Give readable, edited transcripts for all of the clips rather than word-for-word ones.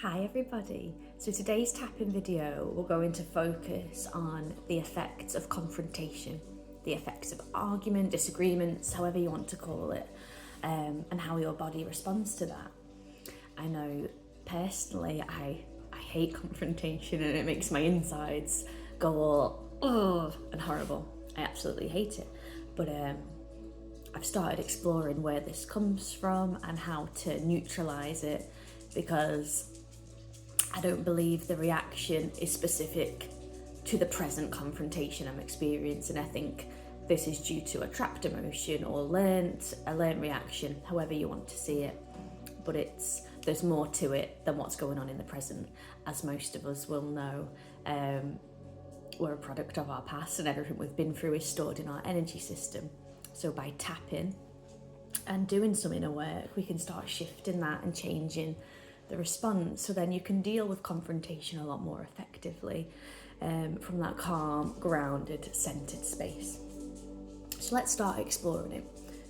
Hi everybody. So today's tapping video, we're going to focus on the effects of confrontation, the effects of argument, disagreements, however you want to call it, and how your body responds to that. I know personally, I hate confrontation and it makes my insides go all, ugh, and horrible. I absolutely hate it. But I've started exploring where this comes from and how to neutralize it, because I don't believe the reaction is specific to the present confrontation I'm experiencing. I think this is due to a trapped emotion or a learnt reaction, however you want to see it. But there's more to it than what's going on in the present. As most of us will know, we're a product of our past, and everything we've been through is stored in our energy system. So by tapping and doing some inner work, we can start shifting that and changing the response, so then you can deal with confrontation a lot more effectively from that calm, grounded, centered space. So let's start exploring it.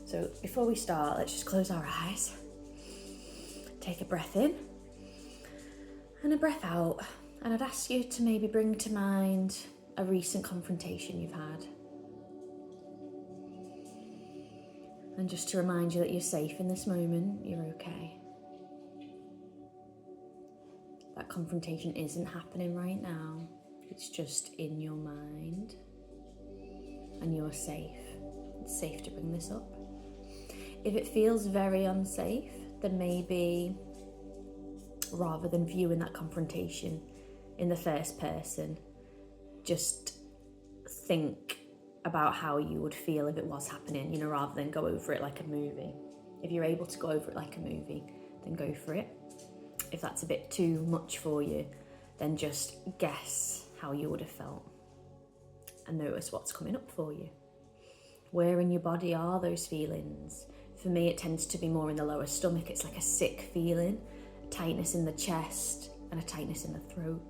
So before we start, let's just close our eyes, take a breath in and a breath out, and I'd ask you to maybe bring to mind a recent confrontation you've had, and just to remind you that you're safe in this moment, you're okay. That confrontation isn't happening right now, it's just in your mind, and you're safe. It's safe to bring this up. If it feels very unsafe, then maybe rather than viewing that confrontation in the first person, just think about how you would feel if it was happening, rather than go over it like a movie. If you're able to go over it like a movie, then go for it. If that's a bit too much for you, then just guess how you would have felt and notice what's coming up for you. Where in your body are those feelings? For me, it tends to be more in the lower stomach. It's like a sick feeling, a tightness in the chest and a tightness in the throat.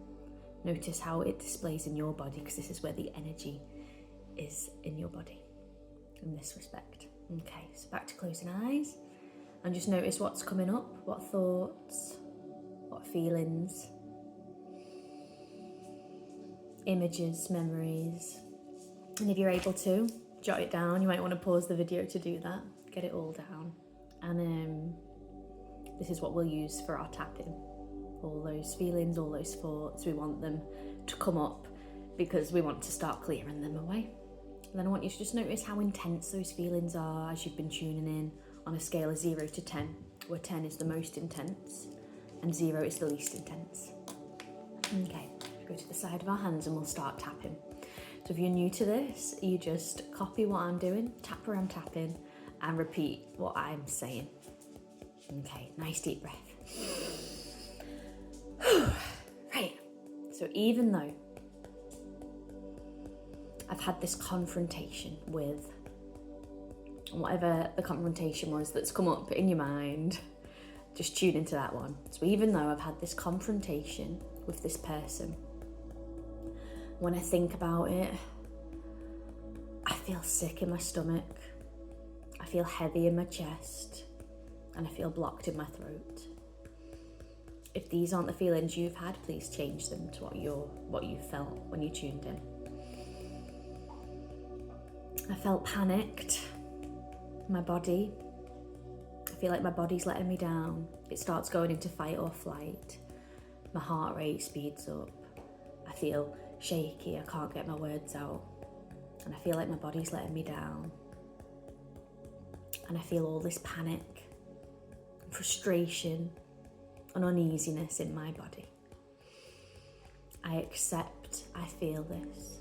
Notice how it displays in your body, because this is where the energy is in your body in this respect. Okay, so back to closing eyes, and just notice what's coming up, what thoughts, what feelings, images, memories. And if you're able to, jot it down. You might want to pause the video to do that, get it all down. And this is what we'll use for our tapping. All those feelings, all those thoughts, we want them to come up because we want to start clearing them away. And then I want you to just notice how intense those feelings are as you've been tuning in on a scale of 0 to 10, where 10 is the most intense and 0 is the least intense. Okay, go to the side of our hands and we'll start tapping. So if you're new to this, you just copy what I'm doing, tap where I'm tapping, and repeat what I'm saying. Okay, nice deep breath. Right, so even though I've had this confrontation with whatever the confrontation was that's come up in your mind, just tune into that one. So even though I've had this confrontation with this person, when I think about it, I feel sick in my stomach, I feel heavy in my chest, and I feel blocked in my throat. If these aren't the feelings you've had, please change them to what you felt when you tuned in. I felt panicked. My body, I feel like my body's letting me down. It starts going into fight or flight. My heart rate speeds up. I feel shaky, I can't get my words out. And I feel like my body's letting me down. And I feel all this panic, frustration, and uneasiness in my body. I accept I feel this.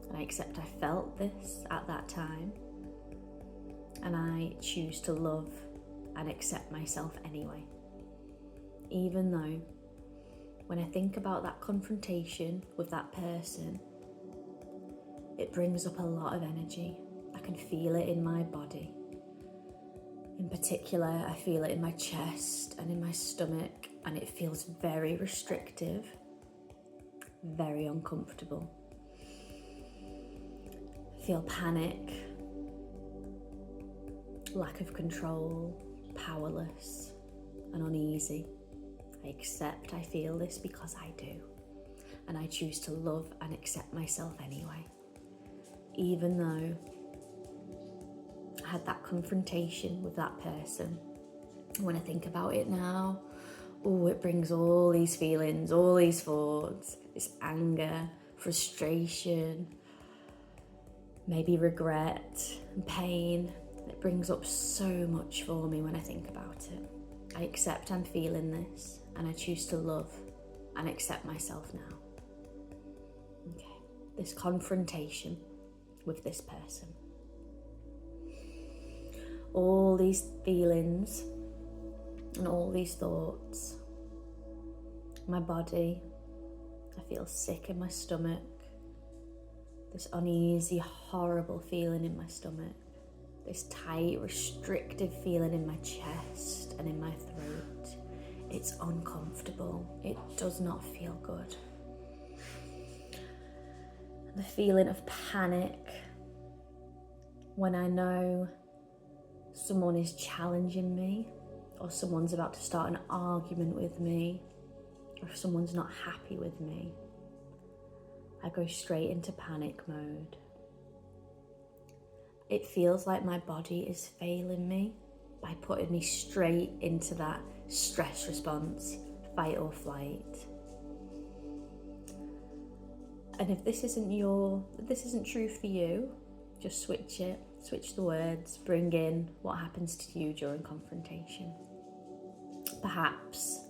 And I accept I felt this at that time. And I choose to love and accept myself anyway. Even though when I think about that confrontation with that person, it brings up a lot of energy. I can feel it in my body. In particular, I feel it in my chest and in my stomach, and it feels very restrictive, very uncomfortable. I feel panic, lack of control, powerless and uneasy. I accept I feel this because I do. And I choose to love and accept myself anyway. Even though I had that confrontation with that person. When I think about it now, oh, it brings all these feelings, all these thoughts, this anger, frustration, maybe regret and pain. It brings up so much for me when I think about it. I accept I'm feeling this, and I choose to love and accept myself now. Okay, this confrontation with this person. All these feelings and all these thoughts. My body, I feel sick in my stomach. This uneasy, horrible feeling in my stomach. This tight, restrictive feeling in my chest and in my throat. It's uncomfortable. It does not feel good. The feeling of panic when I know someone is challenging me, or someone's about to start an argument with me, or if someone's not happy with me. I go straight into panic mode. It feels like my body is failing me by putting me straight into that stress response, fight or flight. And if this isn't true for you, just switch it, switch the words, bring in what happens to you during confrontation. Perhaps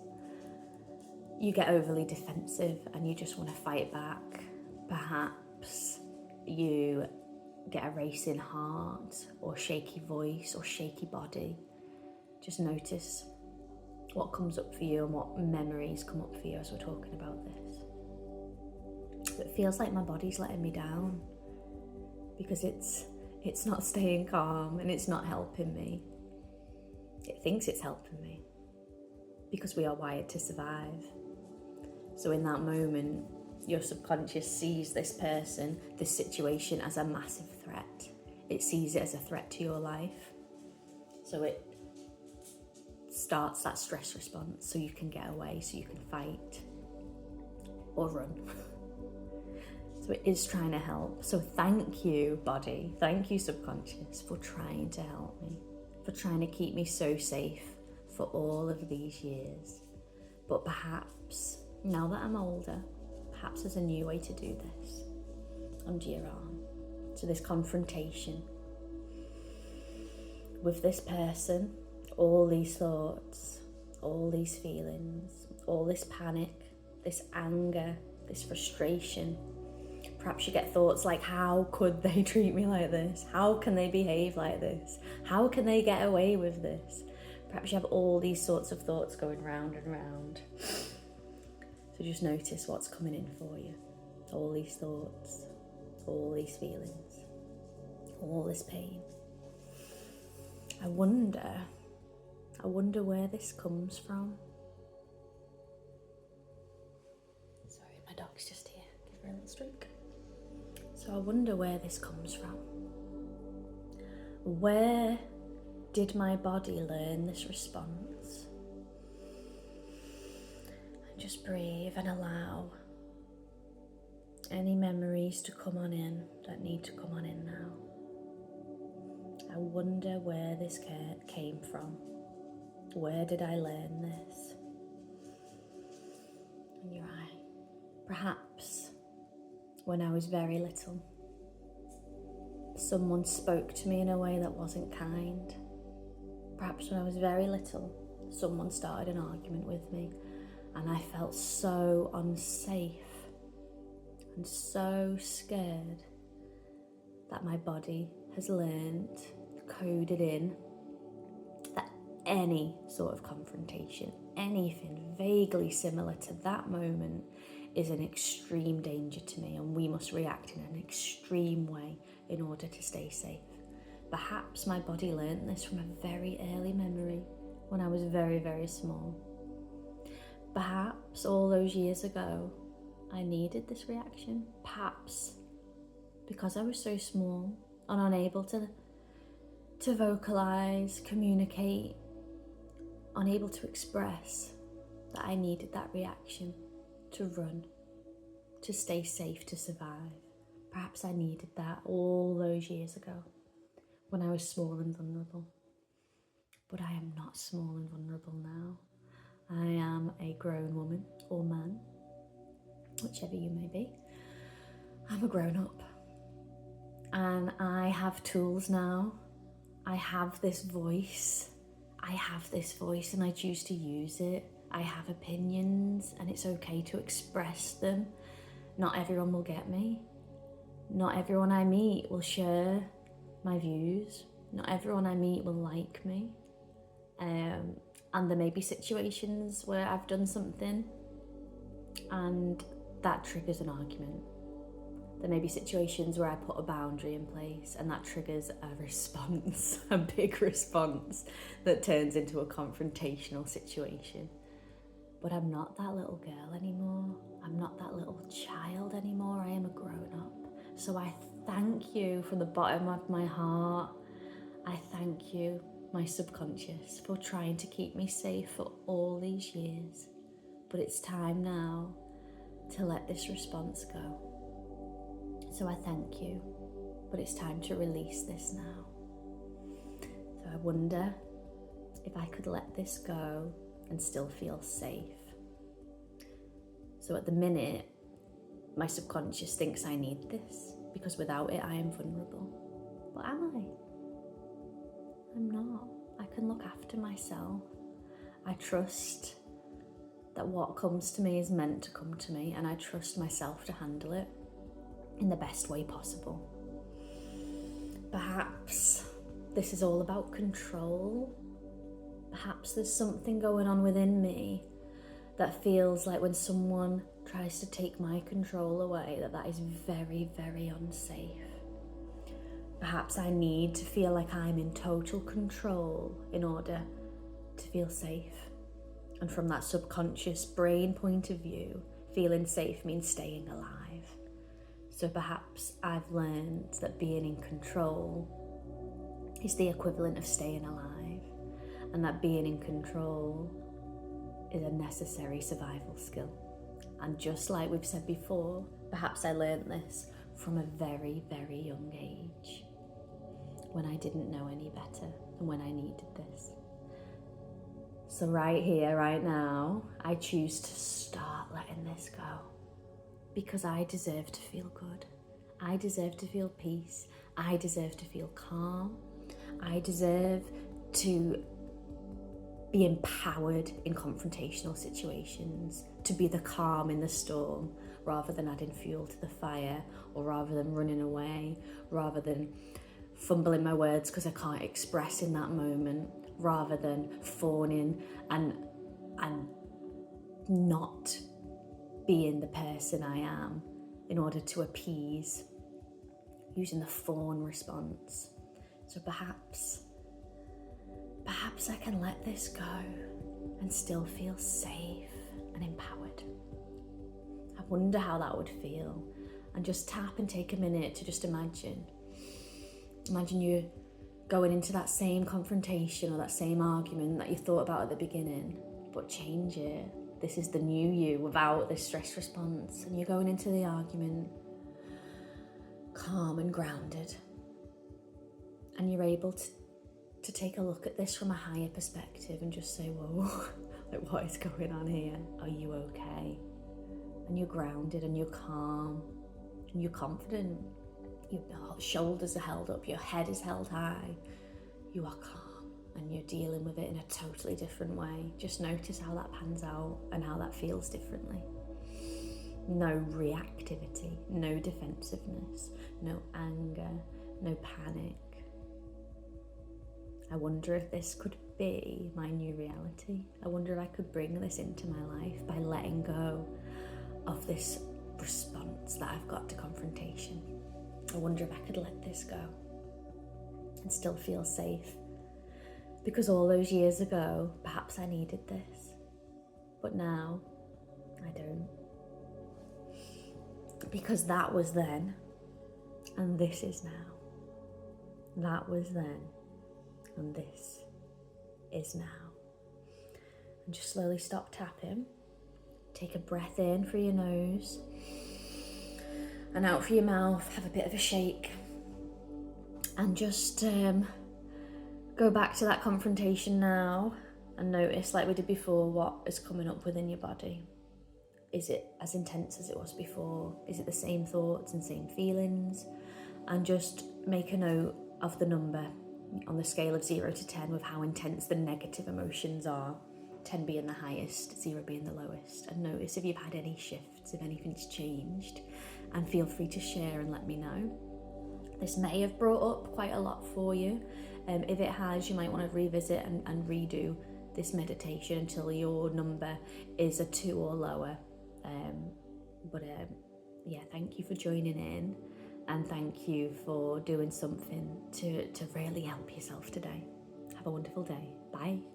you get overly defensive and you just want to fight back. Perhaps you get a racing heart or shaky voice or shaky body. Just notice what comes up for you and what memories come up for you as we're talking about this. It feels like my body's letting me down because it's not staying calm and it's not helping me. It thinks it's helping me because we are wired to survive. So in that moment, your subconscious sees this person, this situation as a massive threat. It sees it as a threat to your life. So it starts that stress response so you can get away, so you can fight or run. So it is trying to help. So thank you, body. Thank you, subconscious, for trying to help me, for trying to keep me so safe for all of these years. But perhaps, now that I'm older, perhaps there's a new way to do this. Under your arm. So this confrontation with this person, all these thoughts, all these feelings, all this panic, this anger, this frustration. Perhaps you get thoughts like, how could they treat me like this? How can they behave like this? How can they get away with this? Perhaps you have all these sorts of thoughts going round and round. So just notice what's coming in for you. All these thoughts, all these feelings, all this pain. I wonder where this comes from. Sorry, my dog's just here. Give her a little stroke. So I wonder where this comes from. Where did my body learn this response? And just breathe and allow any memories to come on in that need to come on in now. I wonder where this came from. Where did I learn this? And you're right. Perhaps when I was very little, someone spoke to me in a way that wasn't kind. Perhaps when I was very little, someone started an argument with me and I felt so unsafe and so scared that my body has learned, coded in, that any sort of confrontation, anything vaguely similar to that moment is an extreme danger to me, and we must react in an extreme way in order to stay safe. Perhaps my body learned this from a very early memory when I was very, very small. Perhaps all those years ago, I needed this reaction. Perhaps because I was so small and unable to vocalize, communicate, unable to express, that I needed that reaction to run, to stay safe, to survive. Perhaps I needed that all those years ago when I was small and vulnerable. But I am not small and vulnerable now. I am a grown woman or man, whichever you may be. I'm a grown up. And I have tools now. I have this voice. And I choose to use it. I have opinions and it's okay to express them. Not everyone will get me. Not everyone I meet will share my views. Not everyone I meet will like me. And there may be situations where I've done something and that triggers an argument. There may be situations where I put a boundary in place and that triggers a response, a big response that turns into a confrontational situation. But I'm not that little girl anymore. I'm not that little child anymore. I am a grown-up. So I thank you from the bottom of my heart. I thank you, my subconscious, for trying to keep me safe for all these years. But it's time now to let this response go. So I thank you, but it's time to release this now. So I wonder if I could let this go and still feel safe. So at the minute, my subconscious thinks I need this because without it I am vulnerable. But am I? I'm not. I can look after myself. I trust that what comes to me is meant to come to me, and I trust myself to handle it in the best way possible. Perhaps this is all about control. Perhaps there's something going on within me that feels like when someone tries to take my control away, that is very, very unsafe. Perhaps I need to feel like I'm in total control in order to feel safe. And from that subconscious brain point of view, feeling safe means staying alive. So perhaps I've learned that being in control is the equivalent of staying alive, and that being in control is a necessary survival skill. And just like we've said before, perhaps I learned this from a very, very young age, when I didn't know any better and when I needed this. So right here, right now, I choose to start letting this go. Because I deserve to feel good. I deserve to feel peace. I deserve to feel calm. I deserve to be empowered in confrontational situations, to be the calm in the storm, rather than adding fuel to the fire, or rather than running away, rather than fumbling my words because I can't express in that moment, rather than fawning and not being the person I am in order to appease, using the fawn response. So perhaps I can let this go and still feel safe and empowered. I wonder how that would feel. And just tap and take a minute to just imagine you going into that same confrontation or that same argument that you thought about at the beginning, but change it. This is the new you without this stress response, and you're going into the argument calm and grounded, and you're able to take a look at this from a higher perspective and just say, whoa, like, what is going on here? Are you okay? And you're grounded and you're calm and you're confident. Your shoulders are held up, your head is held high. You are calm. And you're dealing with it in a totally different way. Just notice how that pans out and how that feels differently. No reactivity, no defensiveness, no anger, no panic. I wonder if this could be my new reality. I wonder if I could bring this into my life by letting go of this response that I've got to confrontation. I wonder if I could let this go and still feel safe. Because all those years ago, perhaps I needed this, but now I don't. Because that was then, and this is now. That was then, and this is now. And just slowly stop tapping. Take a breath in through your nose and out through your mouth. Have a bit of a shake. And just go back to that confrontation now and notice, like we did before, what is coming up within your body. Is it as intense as it was before? Is it the same thoughts and same feelings? And just make a note of the number on the scale of 0 to 10 with how intense the negative emotions are. 10 being the highest, 0 being the lowest. And notice if you've had any shifts, if anything's changed. And feel free to share and let me know. This may have brought up quite a lot for you. If it has, you might want to revisit and redo this meditation until your number is a 2 or lower. Yeah, thank you for joining in, and thank you for doing something to really help yourself today. Have a wonderful day. Bye.